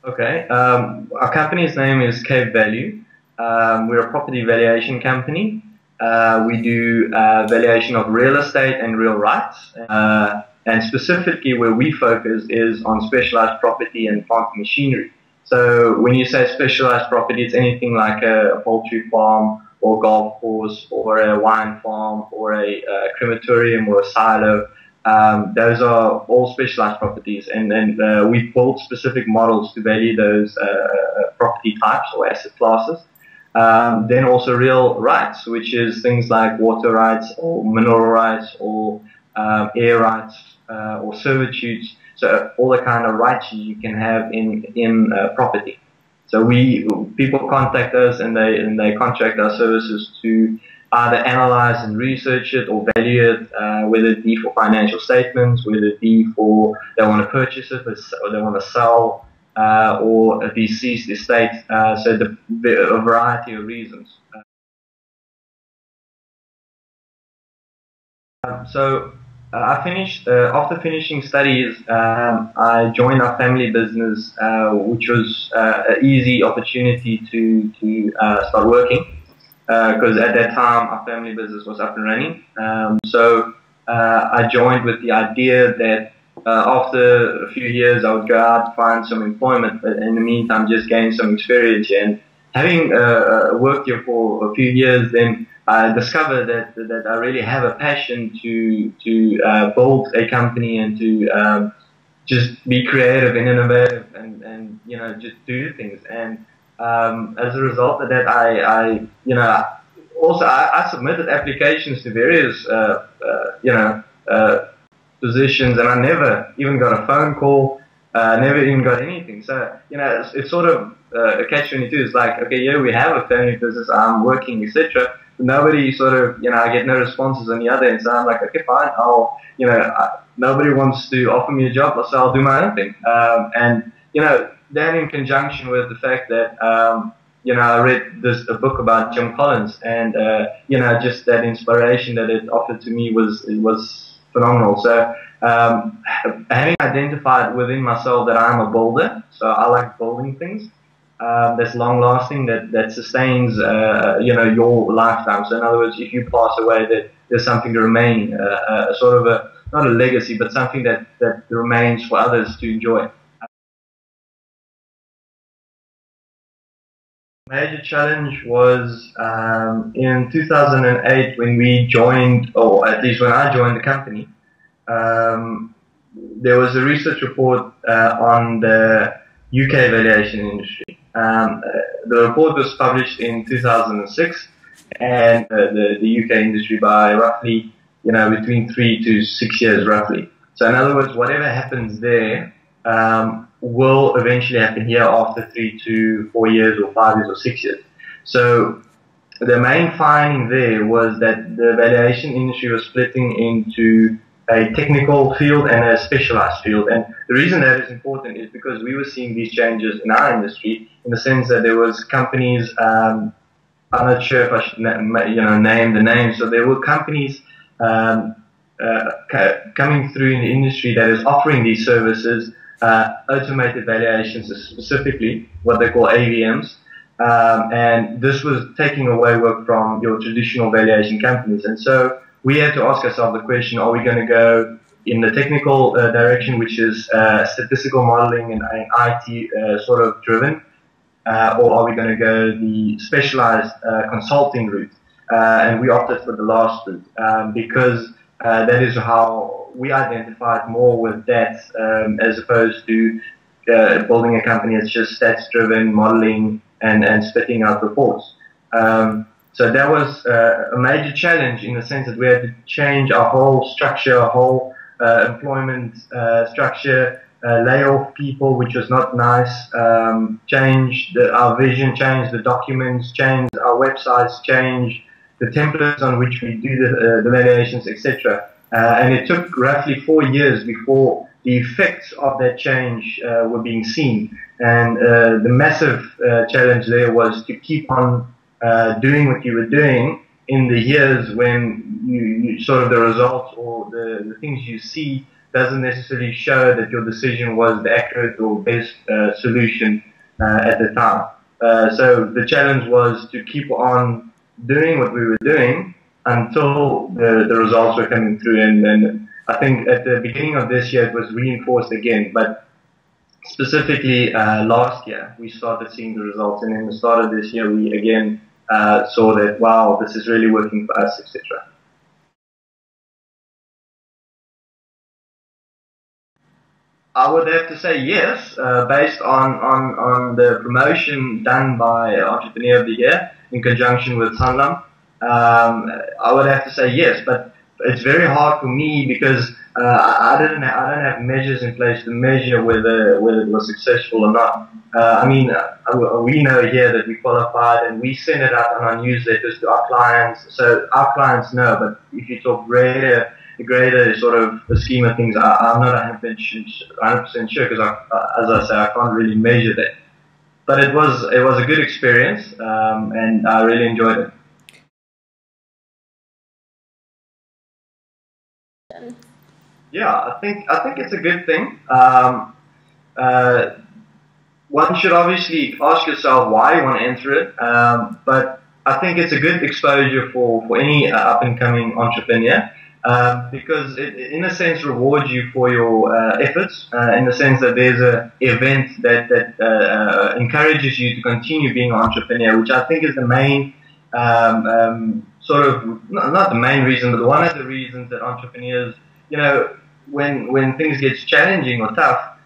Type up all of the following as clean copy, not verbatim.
Okay. Our company's name is Cape Value. We're a property valuation company. We do valuation of real estate and real rights. And specifically where we focus is on specialized property and plant machinery. So when you say specialized property, it's anything like a poultry farm or golf course or a wine farm or a crematorium or a silo. Those are all specialized properties, and we build specific models to value those property types or asset classes. Then also real rights, which is things like water rights or mineral rights or air rights or servitudes. So all the kind of rights you can have in property. So people contact us and they contract our services to either analyze and research it or value it, whether it be for financial statements, whether it be for they want to purchase it or they want to sell, or a deceased estate. So a variety of reasons. I finished after finishing studies. I joined our family business, which was an easy opportunity to start working. Because at that time our family business was up and running. I joined with the idea that after a few years I would go out and find some employment, but in the meantime just gain some experience. And having worked here for a few years, then I discovered that I really have a passion to build a company and to just be creative and innovative and just do things. And as a result of that, I submitted applications to various, positions, and I never even got a phone call, never even got anything. So, it's sort of a catch-22. It's like, okay, yeah, we have a family business, I'm working, etc. Nobody sort of, I get no responses on the other end. So I'm like, okay, fine, nobody wants to offer me a job, so I'll do my own thing. Then in conjunction with the fact that, I read a book about Jim Collins, and, just that inspiration that it offered to me was phenomenal. So, having identified within myself that I'm a builder, so I like building things, that's long lasting, that sustains, your lifetime. So in other words, if you pass away, that there's something to remain, sort of not a legacy, but something that remains for others to enjoy. Major challenge was in 2008 when we joined, or at least when I joined the company. There was a research report on the UK valuation industry. The report was published in 2006, and the UK industry by roughly, between 3 to 6 years roughly. So in other words, whatever happens there will eventually happen here after 3 to 4 years or 5 years or 6 years. So the main finding there was that the valuation industry was splitting into a technical field and a specialized field. And the reason that is important is because we were seeing these changes in our industry in the sense that there was companies, I'm not sure if I should name the names, so there were companies coming through in the industry that is offering these services, automated valuations, specifically what they call AVMs, and this was taking away work from your traditional valuation companies. And so we had to ask ourselves the question, are we going to go in the technical direction, which is statistical modeling and IT sort of driven, or are we going to go the specialized consulting route? And we opted for the last route because that is how we identified more with that, as opposed to building a company that's just stats-driven modeling and spitting out reports. So that was a major challenge in the sense that we had to change our whole structure, our whole employment structure, lay off people, which was not nice, change our vision, change the documents, change our websites, change the templates on which we do the valuations, etc. And it took roughly 4 years before the effects of that change were being seen. And the massive challenge there was to keep on doing what you were doing in the years when you sort of the results or the things you see doesn't necessarily show that your decision was the accurate or best solution at the time. So the challenge was to keep on doing what we were doing until the results were coming through. And I think at the beginning of this year it was reinforced again, but specifically last year we started seeing the results, and in the start of this year we again saw that, wow, this is really working for us, etc. I would have to say yes, based on the promotion done by Entrepreneur of the Year in conjunction with Sanlam. I would have to say yes, but it's very hard for me because I don't have measures in place to measure whether it was successful or not. I mean, we know here that we qualified, and we send it out on our newsletters to our clients, so our clients know. But if you talk the greater sort of the scheme of things, I'm not 100% sure because, as I say, I can't really measure that. But it was a good experience, and I really enjoyed it. Yeah, I think it's a good thing. One should obviously ask yourself why you want to enter it, but I think it's a good exposure for any up-and-coming entrepreneur. Because it, in a sense, rewards you for your efforts, in the sense that there's an event that encourages you to continue being an entrepreneur, which I think is the main, sort of, not the main reason, but one of the reasons that entrepreneurs, you know, when things get challenging or tough,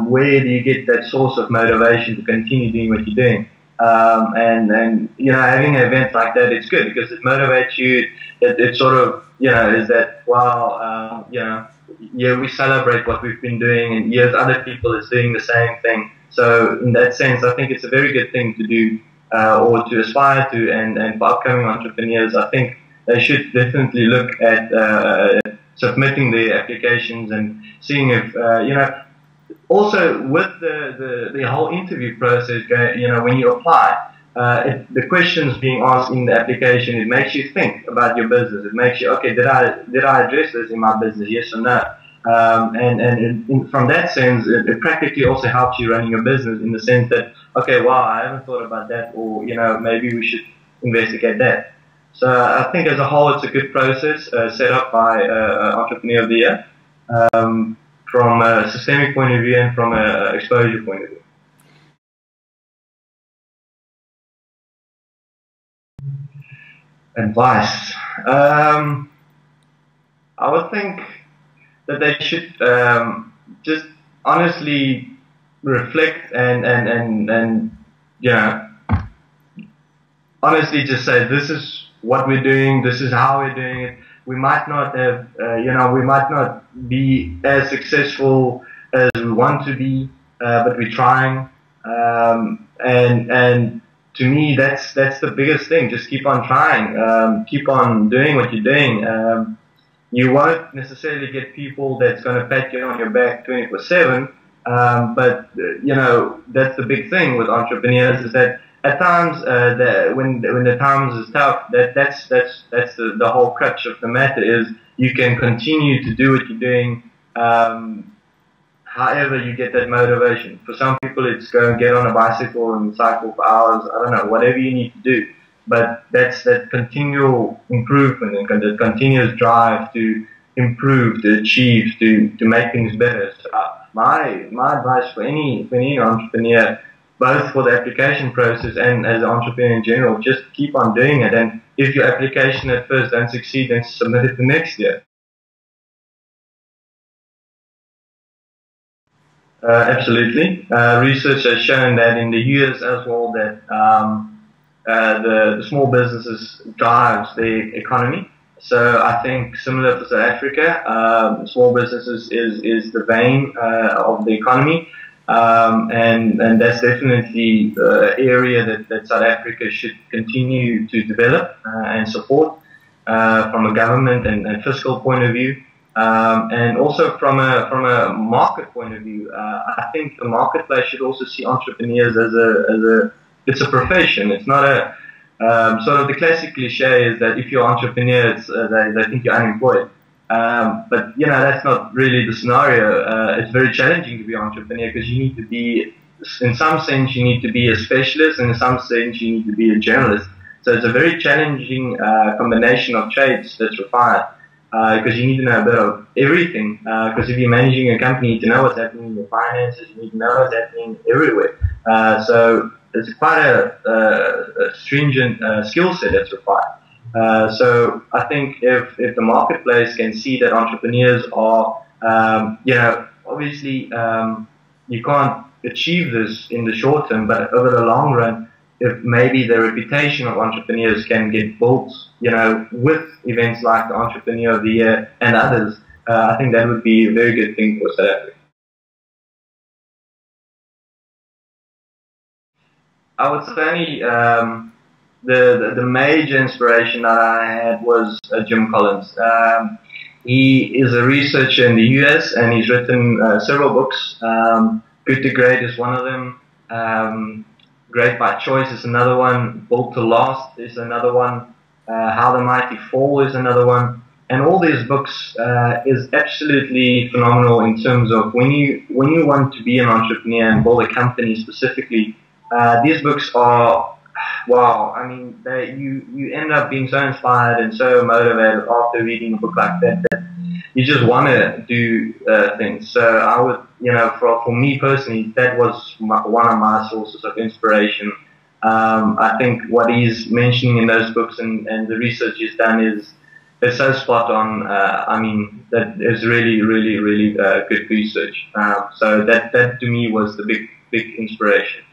where do you get that source of motivation to continue doing what you're doing? And you know, having an event like that, it's good because it motivates you. It sort of, you know, is that, wow, you know, yeah, we celebrate what we've been doing, and here's other people that's doing the same thing. So in that sense, I think it's a very good thing to do, or to aspire to, and for upcoming entrepreneurs, I think they should definitely look at submitting their applications and seeing if, you know, also with the whole interview process, you know, when you apply, the questions being asked in the application, it makes you think about your business. It makes you, okay, did I address this in my business, yes or no? From that sense, it practically also helps you running your business in the sense that, okay, wow, I haven't thought about that, or, you know, maybe we should investigate that. So I think as a whole, it's a good process set up by Entrepreneur of the Year, from a systemic point of view and from an exposure point of view. Advice. I would think that they should just honestly reflect and you know, honestly just say, this is what we're doing, this is how we're doing it. We might not have, you know, we might not be as successful as we want to be, but we're trying. And to me, that's the biggest thing. Just keep on trying. Keep on doing what you're doing. You won't necessarily get people that's going to pat you on your back 24/7. But you know, that's the big thing with entrepreneurs, is that at times, when the times is tough, that's the whole crutch of the matter, is you can continue to do what you're doing. However you get that motivation. For some people, it's go and get on a bicycle and cycle for hours. I don't know, whatever you need to do. But that's that continual improvement and that continuous drive to improve, to achieve, to make things better. So my advice for any entrepreneur, both for the application process and as an entrepreneur in general, just keep on doing it. And if your application at first don't succeed, then submit it the next year. Absolutely. Research has shown that in the US as well, that the small businesses drives the economy. So I think similar to South Africa, small businesses is the vein of the economy, and that's definitely the area that South Africa should continue to develop and support from a government and fiscal point of view. And also from a market point of view, I think the marketplace should also see entrepreneurs as it's a profession. It's not a sort of the classic cliche is that if you're an entrepreneur, they think you're unemployed. But that's not really the scenario. It's very challenging to be an entrepreneur because you need to be, in some sense, you need to be a specialist, and in some sense, you need to be a journalist. So it's a very challenging combination of traits that's required because you need to know a bit of everything. Because if you're managing a company, you need to know what's happening in your finances, you need to know what's happening everywhere. So it's quite a stringent skill set that's required. So I think if the marketplace can see that entrepreneurs are, obviously you can't achieve this in the short term, but over the long run, if maybe the reputation of entrepreneurs can get built, with events like the Entrepreneur of the Year and others, I think that would be a very good thing for South Africa. I would say the major inspiration that I had was Jim Collins. He is a researcher in the US, and he's written several books. Good to Great is one of them. Great by Choice is another one. Built to Last is another one. How the Mighty Fall is another one. And all these books is absolutely phenomenal in terms of when you want to be an entrepreneur and build a company specifically. These books are, wow, I mean, you end up being so inspired and so motivated after reading a book like that you just want to do things. So I would, for me personally, that was one of my sources of inspiration. I think what he's mentioning in those books and the research he's done is so spot on. I mean, that is really, really, really good research. So that to me was the big inspiration.